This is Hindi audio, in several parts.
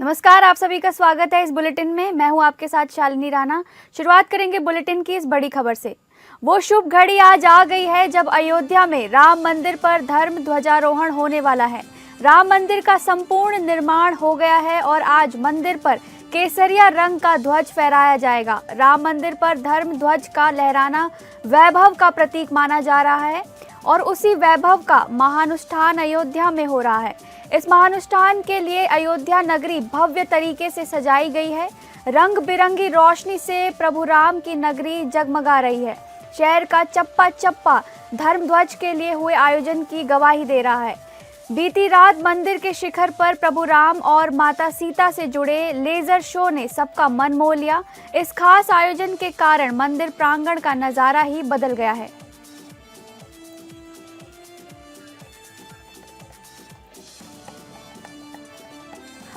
नमस्कार, आप सभी का स्वागत है इस बुलेटिन में। मैं हूं आपके साथ शालिनी राणा। शुरुआत करेंगे बुलेटिन की इस बड़ी खबर से। वो शुभ घड़ी आज आ गई है जब अयोध्या में राम मंदिर पर धर्म ध्वजारोहण होने वाला है। राम मंदिर का संपूर्ण निर्माण हो गया है और आज मंदिर पर केसरिया रंग का ध्वज फहराया जाएगा। राम मंदिर पर धर्म ध्वज का लहराना वैभव का प्रतीक माना जा रहा है और उसी वैभव का महानुष्ठान अयोध्या में हो रहा है। इस महानुष्ठान के लिए अयोध्या नगरी भव्य तरीके से सजाई गई है। रंग बिरंगी रोशनी से प्रभु राम की नगरी जगमगा रही है। शहर का चप्पा चप्पा धर्म ध्वज के लिए हुए आयोजन की गवाही दे रहा है। बीती रात मंदिर के शिखर पर प्रभु राम और माता सीता से जुड़े लेजर शो ने सबका मन मोह लिया। इस खास आयोजन के कारण मंदिर प्रांगण का नजारा ही बदल गया है।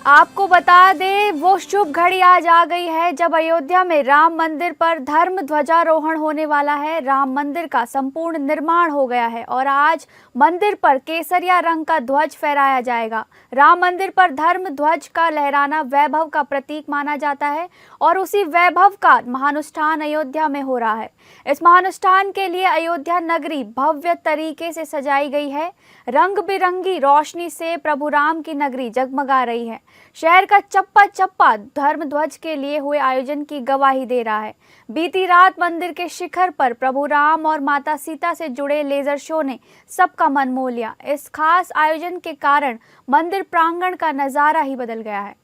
आपको बता दें, वो शुभ घड़ी आज आ गई है जब अयोध्या में राम मंदिर पर धर्म ध्वजारोहण होने वाला है। राम मंदिर का संपूर्ण निर्माण हो गया है और आज मंदिर पर केसरिया रंग का ध्वज फहराया जाएगा। राम मंदिर पर धर्म ध्वज का लहराना वैभव का प्रतीक माना जाता है और उसी वैभव का महानुष्ठान अयोध्या में हो रहा है। इस महानुष्ठान के लिए अयोध्या नगरी भव्य तरीके से सजाई गई है। रंग बिरंगी रोशनी से प्रभु राम की नगरी जगमगा रही है। शहर का चप्पा चप्पा धर्म ध्वज के लिए हुए आयोजन की गवाही दे रहा है। बीती रात मंदिर के शिखर पर प्रभु राम और माता सीता से जुड़े लेजर शो ने सबका मन मोह लिया। इस खास आयोजन के कारण मंदिर प्रांगण का नजारा ही बदल गया है।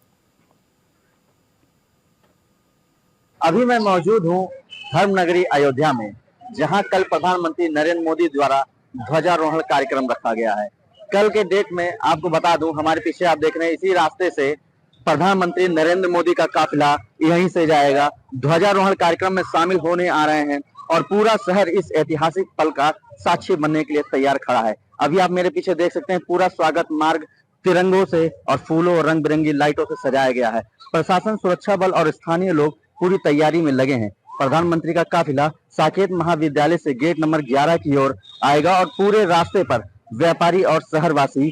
अभी मैं मौजूद हूँ धर्म नगरी अयोध्या में, जहां कल प्रधानमंत्री नरेंद्र मोदी द्वारा ध्वजारोहण कार्यक्रम रखा गया है। कल के डेट में आपको बता दूं, हमारे पीछे आप देख रहे हैं, इसी रास्ते से प्रधानमंत्री नरेंद्र मोदी का काफिला यहीं से जाएगा। ध्वजारोहण कार्यक्रम में शामिल होने आ रहे हैं और पूरा शहर इस ऐतिहासिक पल का साक्षी बनने के लिए तैयार खड़ा है। अभी आप मेरे पीछे देख सकते हैं, पूरा स्वागत मार्ग तिरंगों से और फूलों और रंग बिरंगी लाइटों से सजाया गया है। प्रशासन, सुरक्षा बल और स्थानीय लोग पूरी तैयारी में लगे हैं। प्रधानमंत्री का काफिला साकेत महाविद्यालय से गेट नंबर 11 की ओर आएगा और पूरे रास्ते पर व्यापारी और शहरवासी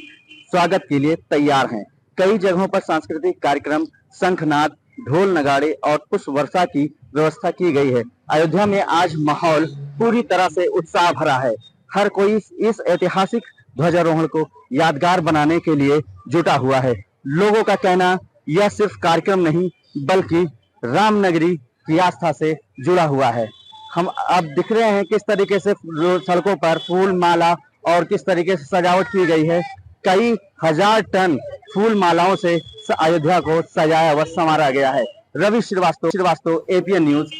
स्वागत के लिए तैयार हैं। कई जगहों पर सांस्कृतिक कार्यक्रम, शंखनाद, ढोल नगाड़े और पुष्प वर्षा की व्यवस्था की गई है। अयोध्या में आज माहौल पूरी तरह से उत्साह भरा है। हर कोई इस ऐतिहासिक ध्वजारोहण को यादगार बनाने के लिए जुटा हुआ है। लोगों का कहना, यह सिर्फ कार्यक्रम नहीं बल्कि रामनगरी की आस्था से जुड़ा हुआ है। हम अब दिख रहे हैं किस तरीके से सड़कों पर फूल माला और किस तरीके से सजावट की गई है। कई हजार टन फूल मालाओं से अयोध्या को सजाया व संवारा गया है। Ravi Srivastava, APN news.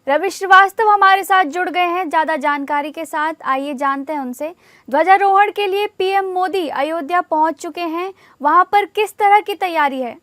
रवि श्रीवास्तव हमारे साथ जुड़ गए हैं ज्यादा जानकारी के साथ। आइए जानते हैं उनसे। ध्वजारोहण के लिए पीएम मोदी अयोध्या पहुंच चुके हैं, वहां पर किस तरह की तैयारी है?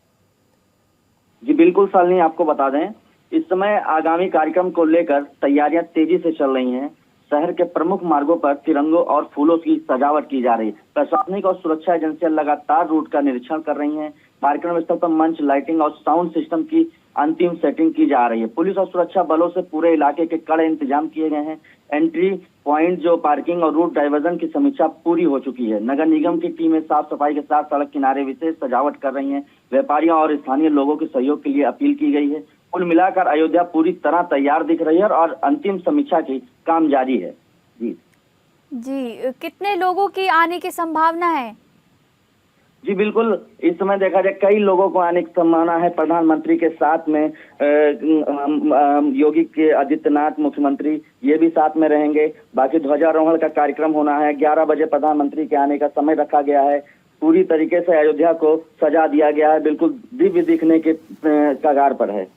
जी बिल्कुल शालिनी, आपको बता दें, इस समय आगामी कार्यक्रम को लेकर तैयारियां तेजी से चल रही हैं। शहर के प्रमुख मार्गों पर तिरंगों और फूलों की सजावट की जा रही है। प्रशासनिक और सुरक्षा एजेंसियां लगातार रूट का निरीक्षण कर रही हैं। कार्यक्रम स्थल पर मंच, लाइटिंग और साउंड सिस्टम की अंतिम सेटिंग की जा रही है। पुलिस और सुरक्षा बलों से पूरे इलाके के कड़े इंतजाम किए गए हैं। एंट्री पॉइंट, जो पार्किंग और रूट डाइवर्जन की समीक्षा पूरी हो चुकी है। नगर निगम की टीमें साफ सफाई के साथ सड़क किनारे विशेष सजावट कर रही हैं। व्यापारियों और स्थानीय लोगों के सहयोग के लिए अपील की गई है। कुल मिलाकर अयोध्या पूरी तरह तैयार दिख रही है और अंतिम समीक्षा की काम जारी है। जी, कितने लोगों की आने की संभावना है? जी बिल्कुल, इस समय देखा जाए कई लोगों को आने की संभावना है। प्रधानमंत्री के साथ में योगी के आदित्यनाथ मुख्यमंत्री, ये भी साथ में रहेंगे। बाकी ध्वजारोहण का कार्यक्रम होना है। 11 बजे प्रधानमंत्री के आने का समय रखा गया है। पूरी तरीके से अयोध्या को सजा दिया गया है, बिल्कुल दिव्य दिखने के कगार पर है।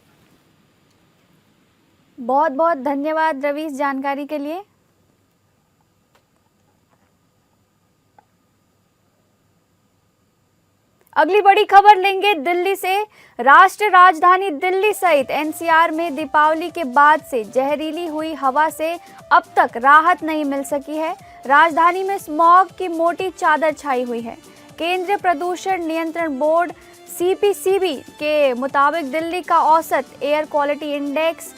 बहुत बहुत धन्यवाद रवि इस जानकारी के लिए। अगली बड़ी खबर लेंगे दिल्ली से। राष्ट्र राजधानी दिल्ली सहित एनसीआर में दीपावली के बाद से जहरीली हुई हवा से अब तक राहत नहीं मिल सकी है। राजधानी में स्मॉग की मोटी चादर छाई हुई है। केंद्रीय प्रदूषण नियंत्रण बोर्ड सीपीसीबी के मुताबिक दिल्ली का औसत एयर क्वालिटी इंडेक्स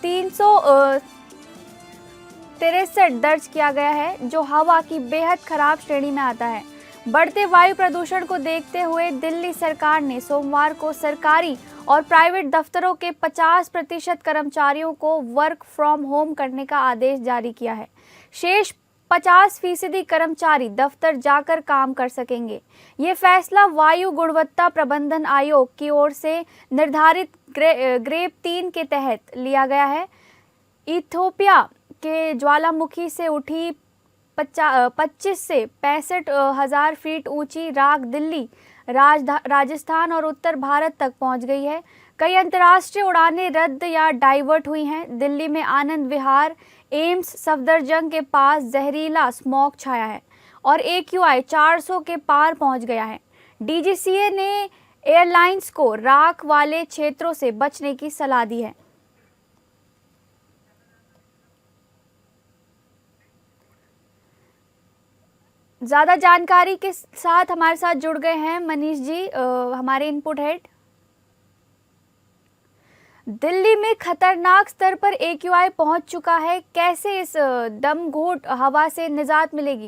363 दर्ज किया गया है, जो हवा की बेहद खराब श्रेणी में आता है। बढ़ते वायु प्रदूषण को देखते हुए दिल्ली सरकार ने सोमवार को सरकारी और प्राइवेट दफ्तरों के 50% कर्मचारियों को वर्क फ्रॉम होम करने का आदेश जारी किया है। शेष 50% कर्मचारी दफ्तर जाकर काम कर सकेंगे। ये फैसला वायु गुणवत्ता प्रबंधन आयोग की ओर से निर्धारित ग्रेड 3 के तहत लिया गया है। इथियोपिया के ज्वालामुखी से उठी 25 से 65 हजार फीट ऊंची राख दिल्ली, राजस्थान और उत्तर भारत तक पहुंच गई है। कई अंतर्राष्ट्रीय उड़ानें रद्द या डाइवर्ट हुई हैं। दिल्ली में आनंद विहार, एम्स सफदरजंग के पास जहरीला स्मॉग छाया है और AQI 400 के पार पहुंच गया है। DGCA ने एयरलाइंस को राख वाले क्षेत्रों से बचने की सलाह दी है। ज्यादा जानकारी के साथ हमारे साथ जुड़ गए हैं मनीष जी, हमारे इनपुट हेड। दिल्ली में खतरनाक स्तर पर AQI पहुंच चुका है, कैसे इस दमघोट हवा से निजात मिलेगी?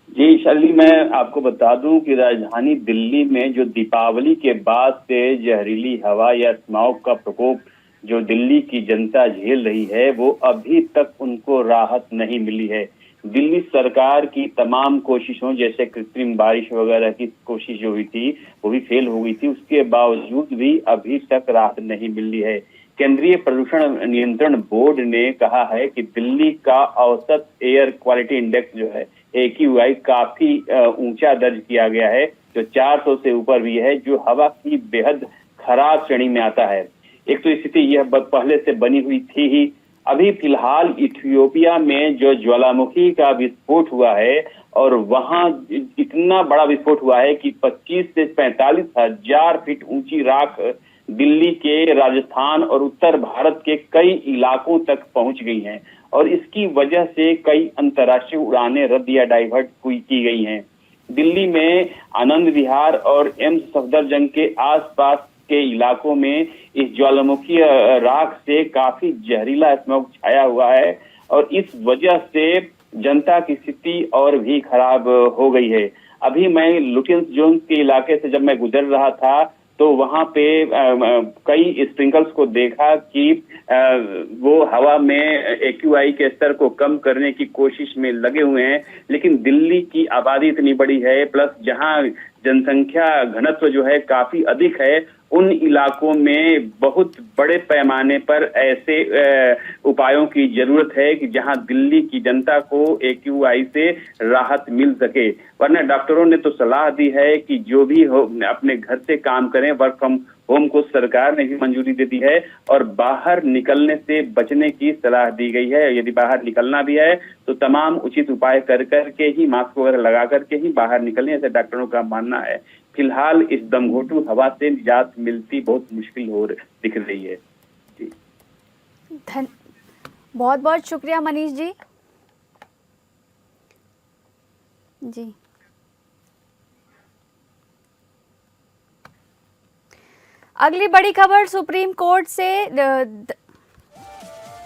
जी शालिनी, मैं आपको बता दूं कि राजधानी दिल्ली में जो दीपावली के बाद से जहरीली हवा या स्मॉग का प्रकोप जो दिल्ली की जनता झेल रही है, वो अभी तक उनको राहत नहीं मिली है। दिल्ली सरकार की तमाम कोशिशों, जैसे कृत्रिम बारिश वगैरह की कोशिश जो हुई थी वो भी फेल हो गई थी, उसके बावजूद भी अभी तक राहत नहीं मिली है। केंद्रीय प्रदूषण नियंत्रण बोर्ड ने कहा है कि दिल्ली का औसत एयर क्वालिटी इंडेक्स जो है AQI काफी ऊंचा दर्ज किया गया है, जो 400 से ऊपर भी है, जो हवा की बेहद खराब श्रेणी में आता है। एक तो स्थिति यह पहले से बनी हुई थी ही। अभी फिलहाल इथियोपिया में जो ज्वालामुखी का विस्फोट हुआ है और वहां इतना बड़ा विस्फोट हुआ है कि 25 से 45 हजार फीट ऊंची राख दिल्ली के, राजस्थान और उत्तर भारत के कई इलाकों तक पहुंच गई हैं और इसकी वजह से कई अंतर्राष्ट्रीय उड़ानें रद्द या डाइवर्ट की गई हैं। दिल्ली में आनंद विहार और एम्स सफदरजंग के आसपास के इलाकों में इस ज्वालामुखी राख से काफी जहरीला स्मॉग छाया हुआ है और इस वजह से जनता की स्थिति और भी खराब हो गई है। अभी मैं लुटियंस जोन के इलाके से जब मैं गुजर रहा था तो वहां पे कई स्प्रिंकल्स को देखा कि वो हवा में AQI के स्तर को कम करने की कोशिश में लगे हुए हैं, लेकिन दिल्ली की आबादी इतनी बड़ी है, प्लस जहां जनसंख्या घनत्व जो है काफी अधिक है, उन इलाकों में बहुत बड़े पैमाने पर ऐसे उपायों की जरूरत है कि जहां दिल्ली की जनता को AQI से राहत मिल सके। वरना डॉक्टरों ने तो सलाह दी है कि जो भी हो अपने घर से काम करें, वर्क फ्रॉम होम को सरकार ने भी मंजूरी दे दी है और बाहर निकलने से बचने की सलाह दी गई है। यदि बाहर निकलना भी है तो तमाम उचित उपाय कर करके ही, मास्क वगैरह लगा करके ही बाहर निकलने, ऐसे डॉक्टरों का मानना है। फिलहाल इस दमघोटू हवा से निजात मिलती बहुत मुश्किल दिख रही है। जी बहुत बहुत शुक्रिया मनीष जी। जी अगली बड़ी खबर सुप्रीम कोर्ट से।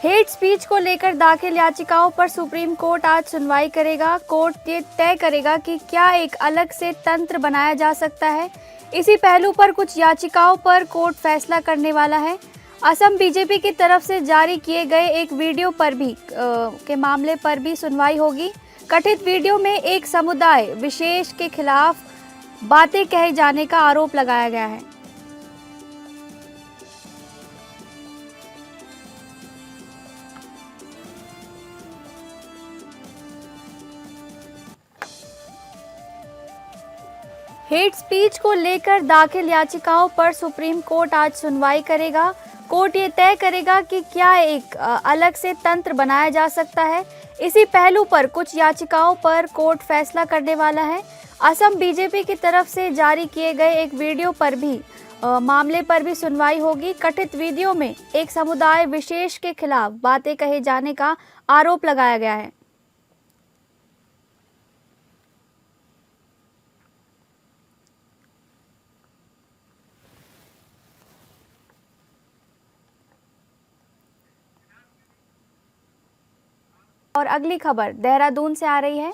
हेट स्पीच को लेकर दाखिल याचिकाओं पर सुप्रीम कोर्ट आज सुनवाई करेगा। कोर्ट ये तय करेगा कि क्या एक अलग से तंत्र बनाया जा सकता है। इसी पहलू पर कुछ याचिकाओं पर कोर्ट फैसला करने वाला है। असम बीजेपी की तरफ से जारी किए गए एक वीडियो पर भी के मामले पर भी सुनवाई होगी। कथित वीडियो में एक समुदाय विशेष के खिलाफ बातें कहे जाने का आरोप लगाया गया है। हेट स्पीच को लेकर दाखिल याचिकाओं पर सुप्रीम कोर्ट आज सुनवाई करेगा। कोर्ट ये तय करेगा कि क्या एक अलग से तंत्र बनाया जा सकता है। इसी पहलू पर कुछ याचिकाओं पर कोर्ट फैसला करने वाला है। असम बीजेपी की तरफ से जारी किए गए एक वीडियो पर भी मामले पर भी सुनवाई होगी। कथित वीडियो में एक समुदाय विशेष के खिलाफ बातें कहे जाने का आरोप लगाया गया है। और अगली खबर देहरादून से आ रही है।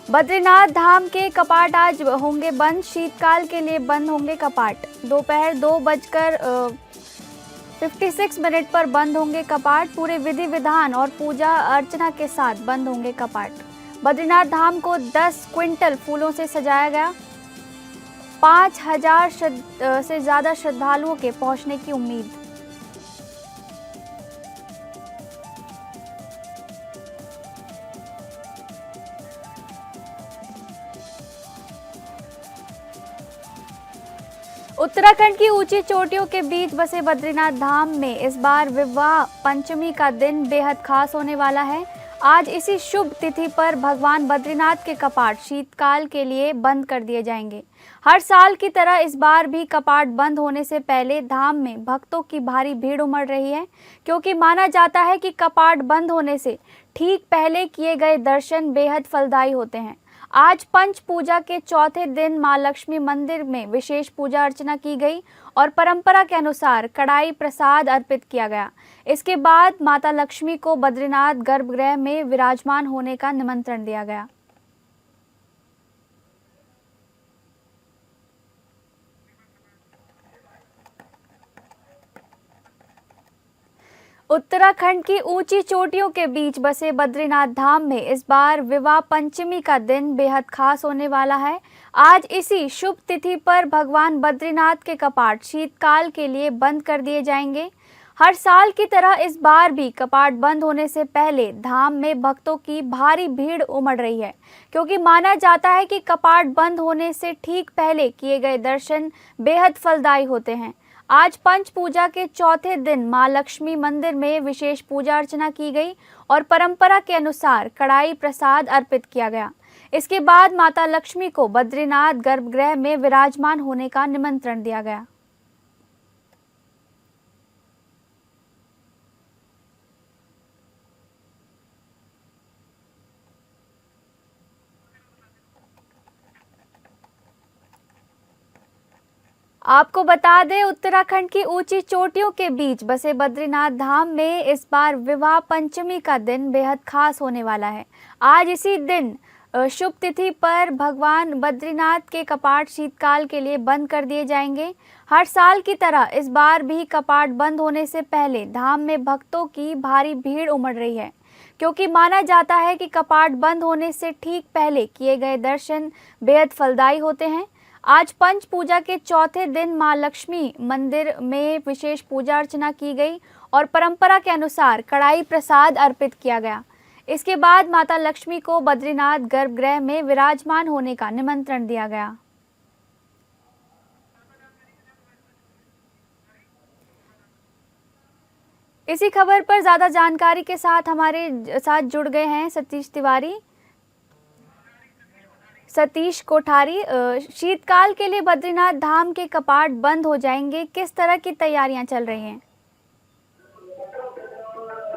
बद्रीनाथ धाम के कपाट आज होंगे बंद, शीतकाल के लिए बंद होंगे कपाट। दोपहर 2:56 पर बंद होंगे कपाट। पूरे विधि विधान और पूजा अर्चना के साथ बंद होंगे कपाट। बद्रीनाथ धाम को 10 क्विंटल फूलों से सजाया गया। 5000 से ज्यादा श्रद्धालुओं के पहुंचने की उम्मीद। उत्तराखंड की ऊंची चोटियों के बीच बसे बद्रीनाथ धाम में इस बार विवाह पंचमी का दिन बेहद खास होने वाला है। आज इसी शुभ तिथि पर भगवान बद्रीनाथ के कपाट शीतकाल के लिए बंद कर दिए जाएंगे। हर साल की तरह इस बार भी कपाट बंद होने से पहले धाम में भक्तों की भारी भीड़ उमड़ रही है, क्योंकि माना जाता है कि कपाट बंद होने से ठीक पहले किए गए दर्शन बेहद फलदायी होते हैं। आज पंच पूजा के चौथे दिन मां लक्ष्मी मंदिर में विशेष पूजा अर्चना की गई और परंपरा के अनुसार कड़ाई प्रसाद अर्पित किया गया। इसके बाद माता लक्ष्मी को बद्रीनाथ गर्भगृह में विराजमान होने का निमंत्रण दिया गया। उत्तराखंड की ऊंची चोटियों के बीच बसे बद्रीनाथ धाम में इस बार विवाह पंचमी का दिन बेहद खास होने वाला है। आज इसी शुभ तिथि पर भगवान बद्रीनाथ के कपाट शीतकाल के लिए बंद कर दिए जाएंगे। हर साल की तरह इस बार भी कपाट बंद होने से पहले धाम में भक्तों की भारी भीड़ उमड़ रही है, क्योंकि माना जाता है कि कपाट बंद होने से ठीक पहले किए गए दर्शन बेहद फलदायी होते हैं। आज पंच पूजा के चौथे दिन मां लक्ष्मी मंदिर में विशेष पूजा अर्चना की गई और परंपरा के अनुसार कड़ाई प्रसाद अर्पित किया गया। इसके बाद माता लक्ष्मी को बद्रीनाथ गर्भगृह में विराजमान होने का निमंत्रण दिया गया। आपको बता दें, उत्तराखंड की ऊंची चोटियों के बीच बसे बद्रीनाथ धाम में इस बार विवाह पंचमी का दिन बेहद खास होने वाला है। आज इसी दिन शुभ तिथि पर भगवान बद्रीनाथ के कपाट शीतकाल के लिए बंद कर दिए जाएंगे। हर साल की तरह इस बार भी कपाट बंद होने से पहले धाम में भक्तों की भारी भीड़ उमड़ रही है, क्योंकि माना जाता है कि कपाट बंद होने से ठीक पहले किए गए दर्शन बेहद फलदायी होते हैं। आज पंच पूजा के चौथे दिन मां लक्ष्मी मंदिर में विशेष पूजा अर्चना की गई और परंपरा के अनुसार कड़ाई प्रसाद अर्पित किया गया। इसके बाद माता लक्ष्मी को बद्रीनाथ गर्भगृह में विराजमान होने का निमंत्रण दिया गया। इसी खबर पर ज्यादा जानकारी के साथ हमारे साथ जुड़ गए हैं सतीश कोठारी। शीतकाल के लिए बद्रीनाथ धाम के कपाट बंद हो जाएंगे, किस तरह की तैयारियां चल रही हैं?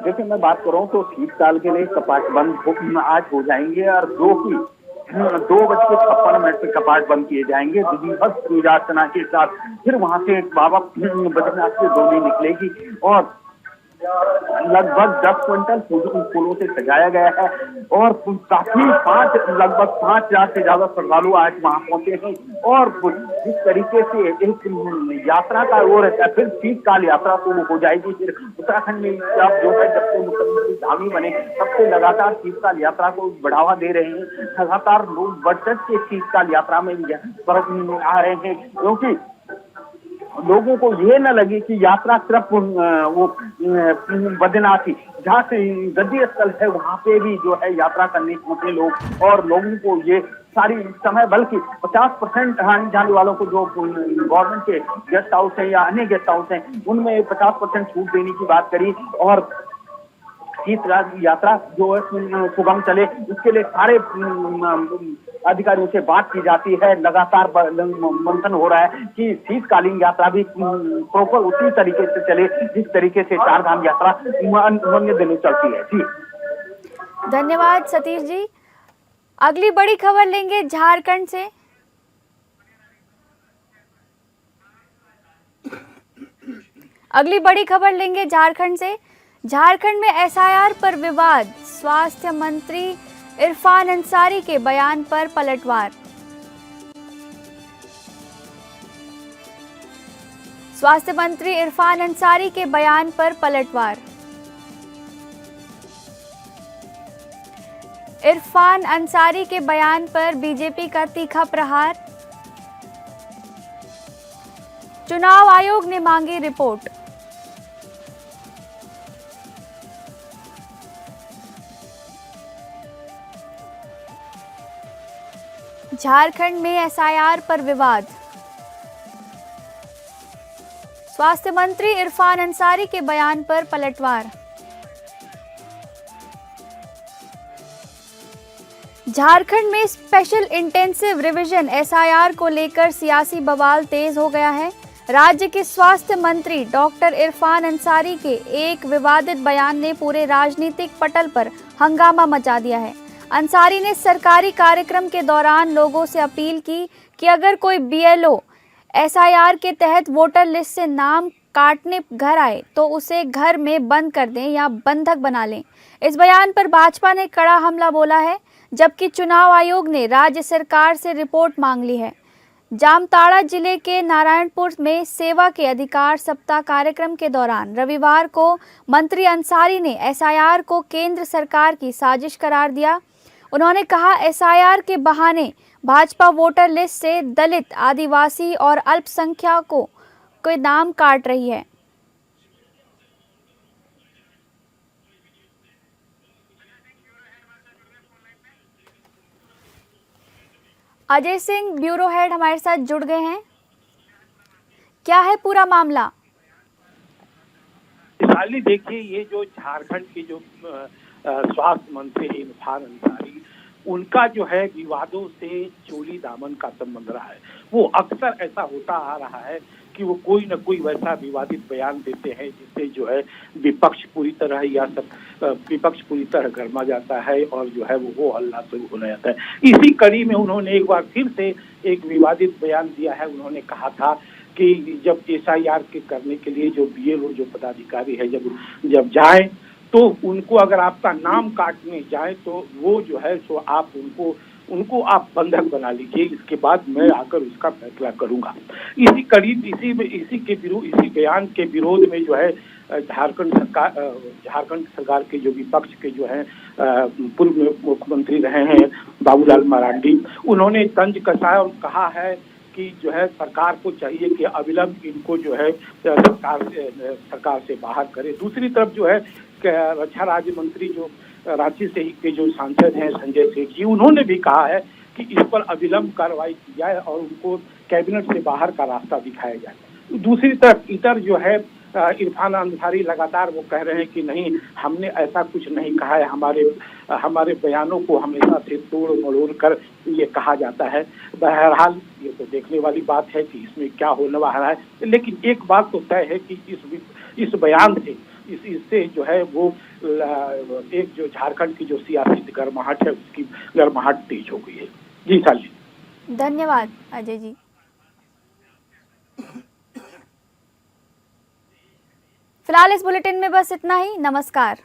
देखिए, मैं बात करूं तो शीतकाल के लिए कपाट बंद आज हो जाएंगे और 2:56 पे कपाट बंद किए जाएंगे। विधिवत पूजा अर्चना के साथ फिर वहां से बाबा बद्रीनाथ की डोली निकलेगी और लगभग 10 क्विंटल फूलों से सजाया गया है और काफी लगभग 5000 से ज्यादा श्रद्धालु आज वहां पहुंचे हैं। और जिस तरीके से एक यात्रा का वो रहता है, फिर शीतकाल यात्रा तो हो जाएगी। फिर उत्तराखंड में अब जो है, जब से मुख्यमंत्री धामी बने तब से लगातार शीतकाल यात्रा को बढ़ावा दे रहे हैं। लगातार लोग बढ़ चढ़ के शीतकाल यात्रा में आ रहे हैं, क्योंकि लोगों को ये न लगे कि यात्रा सिर्फ वो बद्रीनाथ ही, जहाँ से गद्दी स्थल है वहां पे भी जो है यात्रा करने पहुंचे लोग। और लोगों को ये सारी समय, बल्कि 50% आने जाने वालों को जो गवर्नमेंट के गेस्ट हाउस है या अन्य गेस्ट हाउस हैं, उनमें 50% छूट देने की बात करी। और शीतकाल यात्रा जो है सुगम चले, इसके लिए सारे अधिकारियों से बात की जाती है। लगातार मंथन हो रहा है कि शीतकालीन यात्रा भी प्रॉपर उसी तरीके से चले जिस तरीके से चार धाम यात्रा अन्य दिनों चलती है। जी, धन्यवाद सतीश जी। अगली बड़ी खबर लेंगे झारखंड से। झारखंड में एसआईआर पर विवाद। स्वास्थ्य मंत्री इरफान अंसारी के बयान पर पलटवार। स्वास्थ्य मंत्री इरफान अंसारी के बयान पर पलटवार। इरफान अंसारी के बयान पर बीजेपी का तीखा प्रहार। चुनाव आयोग ने मांगी रिपोर्ट। झारखंड में एसआईआर पर विवाद। स्वास्थ्य मंत्री इरफान अंसारी के बयान पर पलटवार। झारखंड में स्पेशल इंटेंसिव रिवीजन एसआईआर को लेकर सियासी बवाल तेज हो गया है। राज्य के स्वास्थ्य मंत्री डॉक्टर इरफान अंसारी के एक विवादित बयान ने पूरे राजनीतिक पटल पर हंगामा मचा दिया है। अंसारी ने सरकारी कार्यक्रम के दौरान लोगों से अपील की कि अगर कोई बीएलओ एसआईआर के तहत वोटर लिस्ट से नाम काटने घर आए तो उसे घर में बंद कर दें या बंधक बना लें। इस बयान पर भाजपा ने कड़ा हमला बोला है, जबकि चुनाव आयोग ने राज्य सरकार से रिपोर्ट मांग ली है। जामताड़ा जिले के नारायणपुर में सेवा के अधिकार सप्ताह कार्यक्रम के दौरान रविवार को मंत्री अंसारी ने एसआईआर को केंद्र सरकार की साजिश करार दिया। उन्होंने कहा, एसआईआर के बहाने भाजपा वोटर लिस्ट से दलित, आदिवासी और अल्पसंख्यकों के नाम काट रही है। अजय सिंह ब्यूरो हेड हमारे साथ जुड़ गए हैं। क्या है पूरा मामला? शालिनी, देखिए, ये जो झारखंड के जो स्वास्थ्य मंत्री इरफान अंसारी, उनका जो है विवादों से चोली दामन का संबंध रहा है। वो अक्सर ऐसा होता आ रहा है कि वो कोई न कोई वैसा विवादित बयान देते हैं जिससे जो है विपक्ष पूरी तरह गर्मा जाता है और जो है वो हल्ला शुरू होने जाता है। इसी कड़ी में उन्होंने एक बार फिर से एक विवादित बयान दिया है। उन्होंने कहा था कि जब एसआईआर के करने के लिए जो बीएलओ जो पदाधिकारी है जब जाए तो उनको अगर आपका नाम काटने जाए तो वो जो है सो आप उनको आप बंधक बना लीजिए, इसके बाद मैं आकर उसका फैसला करूंगा। इसी बयान के विरोध में जो है झारखंड सरकार के जो विपक्ष के जो है पूर्व मुख्यमंत्री रहे हैं बाबूलाल मरांडी, उन्होंने तंज कसा और कहा है कि जो है सरकार को चाहिए कि अविलंब इनको जो है सरकार से बाहर करे। दूसरी तरफ जो है रक्षा राज्य मंत्री जो रांची से के जो सांसद हैं संजय सेठ जी, उन्होंने भी कहा है कि इस पर अविलंब कार्रवाई की जाए और उनको कैबिनेट से बाहर का रास्ता दिखाया जाए। दूसरी तरफ इधर जो है इरफान अंसारी लगातार वो कह रहे हैं कि नहीं, हमने ऐसा कुछ नहीं कहा है, हमारे बयानों को हमेशा से तोड़ मरोड़ कर ये कहा जाता है। बहरहाल ये तो देखने वाली बात है कि इसमें क्या होने वाला है, लेकिन एक बात तो तय है कि इस बयान से इससे जो है वो एक जो झारखंड की जो सियासी गर्माहट है उसकी गर्माहट तेज हो गई है। जी शालिनी, धन्यवाद अजय जी। फिलहाल इस बुलेटिन में बस इतना ही। नमस्कार।